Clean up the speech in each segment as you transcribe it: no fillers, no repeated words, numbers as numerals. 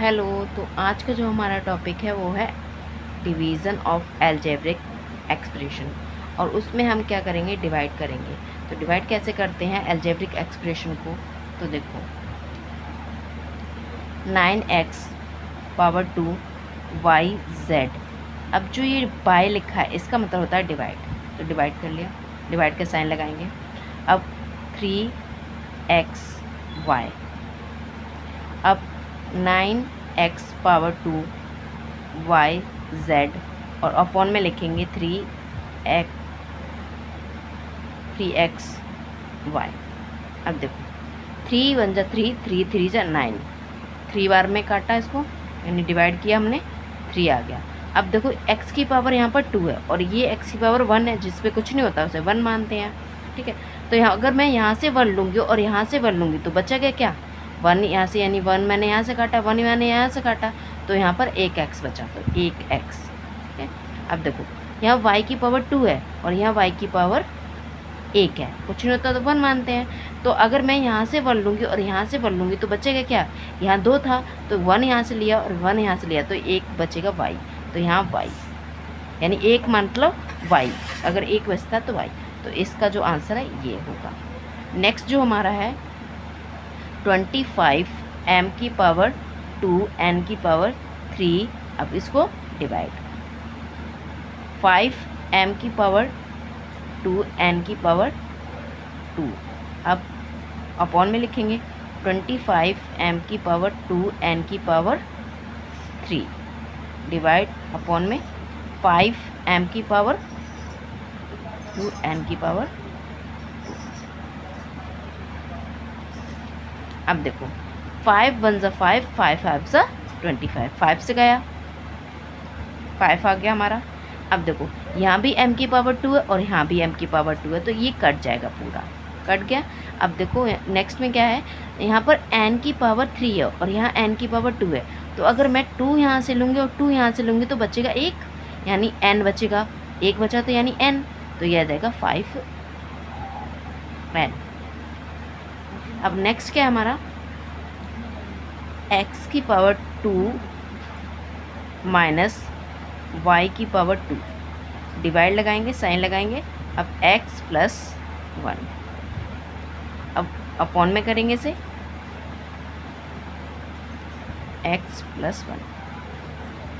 Hello. तो आज का जो हमारा टॉपिक है वो है डिवीज़न ऑफ अलजेब्रिक एक्सप्रेशन, और उसमें हम क्या करेंगे, डिवाइड करेंगे। तो डिवाइड कैसे करते हैं अलजेब्रिक एक्सप्रेशन को, तो देखो 9x पावर 2 YZ। अब जो ये बाय लिखा है इसका मतलब होता है डिवाइड, तो डिवाइड कर लिया, डिवाइड का साइन लगाएंगे। अब 3xy, अब 9x पावर 2 YZ, और अपॉन में लिखेंगे 3xy। अब देखो 3 1 जा 3, 3 3 जा 9, 3 बार में काटा इसको, यानी डिवाइड किया हमने, 3 आ गया। अब देखो x की पावर यहाँ पर 2 है और ये x की पावर 1 है, जिस पे कुछ नहीं होता उसे 1 मानते हैं, ठीक है। तो यहाँ अगर मैं यहाँ से 1 लूँगी और यहाँ से 1 लूँगी तो बचेगा क्या, 1 यहाँ से, यानी 1 मैंने यहाँ से काटा, 1 मैंने यहाँ से काटा, तो यहाँ पर 1x बचा, तो 1x, ठीक है। अब देखो यहाँ y की पावर 2 है और यहाँ y की पावर 1 है, कुछ नहीं होता तो 1 मानते हैं। तो अगर मैं यहाँ से 1 लूँगी और यहाँ से 1 लूँगी तो बचेगा क्या, यहाँ 2 था तो 1 यहाँ से लिया और 1 यहाँ से लिया, तो 1 बचेगा y, तो यहाँ y, यानी 1 मतलब y, अगर 1 बचता तो y, तो इसका जो आंसर है ये होगा। नेक्स्ट जो हमारा है 25 m की पावर 2 n की पावर 3। अब इसको डिवाइड, 5 m की पावर 2 n की पावर 2, अब अपॉन में लिखेंगे 25 m की पावर 2 n की पावर 3, डिवाइड अपॉन में 5 m की पावर 2 n की पावर 2। अब देखो 5 1 जा 5, 5 5 जा 25, 5 से गया 5 आ गया हमारा। अब देखो यहाँ भी m की पावर 2 है और यहाँ भी m की पावर 2 है, तो ये कट जाएगा, पूरा कट गया। अब देखो नेक्स्ट में क्या है, यहाँ पर n की पावर 3 है और यहाँ n की पावर 2 है, तो अगर मैं 2 यहाँ से लूँगी और 2 यहाँ से लूँगी तो बचेगा 1, यानी n बचेगा, 1 बचा तो यानी n, तो यह आ जाएगा 5n। अब नेक्स्ट क्या है हमारा, x की पावर 2 माइनस y की पावर 2, डिवाइड लगाएंगे, साइन लगाएंगे। अब x प्लस 1, अब अपॉन में करेंगे इसे, x प्लस 1।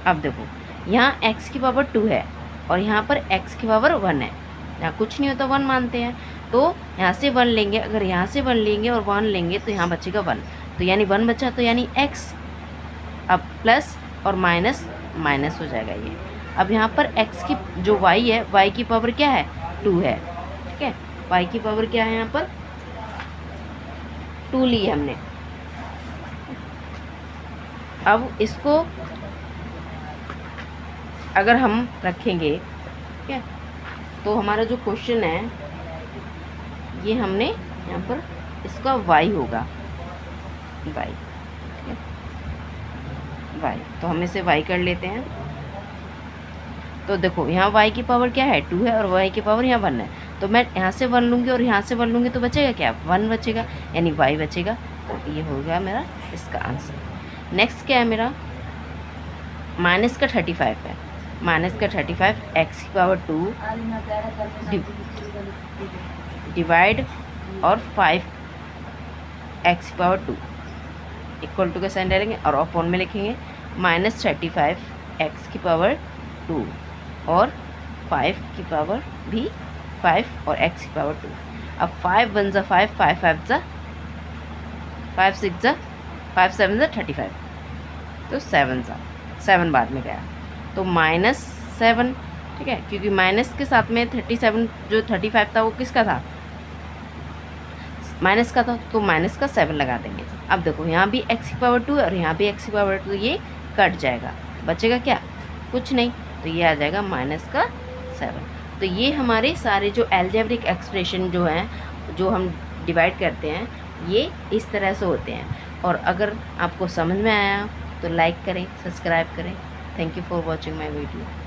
अब देखो यहाँ x की पावर 2 है और यहाँ पर x की पावर 1 है, यहाँ कुछ नहीं होता 1 मानते हैं, तो यहाँ से 1 लेंगे, अगर यहाँ से 1 लेंगे और 1 लेंगे तो यहाँ बचेगा 1, तो यानी 1 बचा, तो यानी x। अब प्लस और माइनस माइनस हो जाएगा ये। अब यहाँ पर x की जो y है, y की पावर क्या है, 2 है, ठीक है। y की पावर क्या है, यहाँ पर 2 ली है हमने। अब इसको अगर हम रखेंगे, ठीक है, तो हमारा जो क्वेश्चन है ये हमने यहाँ पर इसका y होगा, y, ठीक है, y, तो हम इसे y कर लेते हैं। तो देखो यहाँ y की पावर क्या है, 2 है, और y की पावर यहाँ 1 है, तो मैं यहाँ से 1 लूँगी और यहाँ से 1 लूँगी तो बचेगा क्या, 1 बचेगा, यानी y बचेगा, तो ये हो गया मेरा इसका आंसर। नेक्स्ट क्या है मेरा, माइनस का 35 है, माइनस का 35 x की पावर 2 डिवाइड और 5 x की पावर 2 इक्वल टू का साइन डालेंगे और अपॉन में लिखेंगे माइनस 35 x की पावर 2 और 5 की पावर भी 5 और x की पावर 2। अब 5 1 जा 5, 5 5 जा 5 6 जा 5 7 जा 35, तो 7 बाद में गया, तो -7, ठीक है, क्योंकि माइनस के साथ में 37 जो 35 था वो किसका था, माइनस का था, तो माइनस का 7 लगा देंगे। अब देखो यहाँ भी x की पावर 2 है और यहाँ भी x की पावर 2, ये कट जाएगा, बचेगा क्या, कुछ नहीं, तो ये आ जाएगा माइनस का 7। तो ये हमारे सारे जो अलजेब्रिक एक्सप्रेशन जो हैं, जो हम डिवाइड करते हैं, ये इस तरह से होते हैं। और अगर आपको समझ में आया तो लाइक करें, सब्सक्राइब करें। Thank you for watching my video.